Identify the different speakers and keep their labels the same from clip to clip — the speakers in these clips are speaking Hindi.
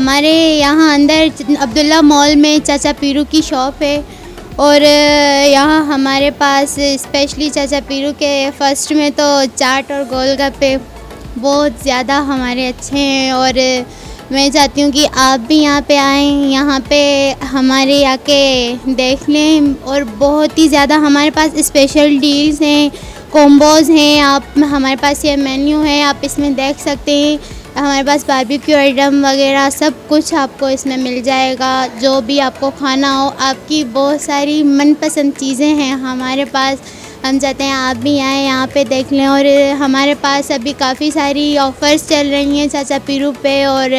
Speaker 1: हमारे यहाँ अंदर अब्दुल्ला मॉल में चाचा पीरू की शॉप है और यहाँ हमारे पास स्पेशली चाचा पीरू के फर्स्ट में तो चाट और गोलगप्पे बहुत ज़्यादा हमारे अच्छे हैं। और मैं चाहती हूँ कि आप भी यहाँ पे आएँ, यहाँ पे हमारे आके देख लें। और बहुत ही ज़्यादा हमारे पास स्पेशल डील्स हैं, कॉम्बोज़ हैं। आप हमारे पास ये मेन्यू है, आप इसमें देख सकते हैं। हमारे पास बारबेक्यू आइटम वगैरह सब कुछ आपको इसमें मिल जाएगा। जो भी आपको खाना हो, आपकी बहुत सारी मनपसंद चीज़ें हैं हमारे पास। हम चाहते हैं आप भी आएँ, यहाँ पे देख लें। और हमारे पास अभी काफ़ी सारी ऑफ़र्स चल रही हैं चाचा पीरू पे और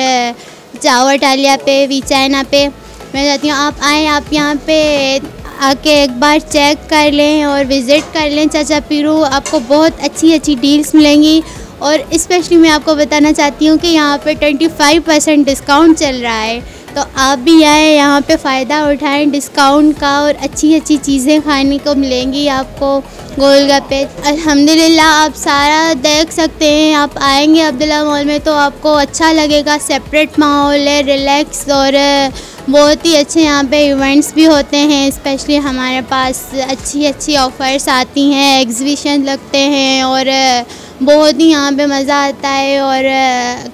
Speaker 1: चावल टालिया पे, वी चाइना पे। मैं चाहती हूँ आप आएँ, आप यहाँ पे आके एक बार चेक कर लें और विज़िट कर लें चाचा पीरू। आपको बहुत अच्छी अच्छी डील्स मिलेंगी। और स्पेशली मैं आपको बताना चाहती हूँ कि यहाँ पे 25% डिस्काउंट चल रहा है, तो आप भी आएँ, यहाँ पे फ़ायदा उठाएं डिस्काउंट का। और अच्छी अच्छी चीज़ें खाने को मिलेंगी आपको। गोलगप्पे अल्हम्दुलिल्लाह आप सारा देख सकते हैं। आप आएंगे अब्दुल्ला मॉल में तो आपको अच्छा लगेगा। सेपरेट माहौल है, रिलैक्स और बहुत ही अच्छे यहाँ पे इवेंट्स भी होते हैं। स्पेशली हमारे पास अच्छी अच्छी ऑफ़र्स आती हैं, एग्ज़िबिशन लगते हैं और बहुत ही यहाँ पे मज़ा आता है और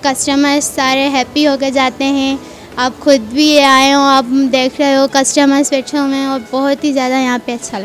Speaker 1: कस्टमर्स सारे हैप्पी होकर जाते हैं। आप खुद भी आए हो, आप देख रहे हो कस्टमर्स बैठे हुए हैं और बहुत ही ज़्यादा यहाँ पे अच्छा लगता है।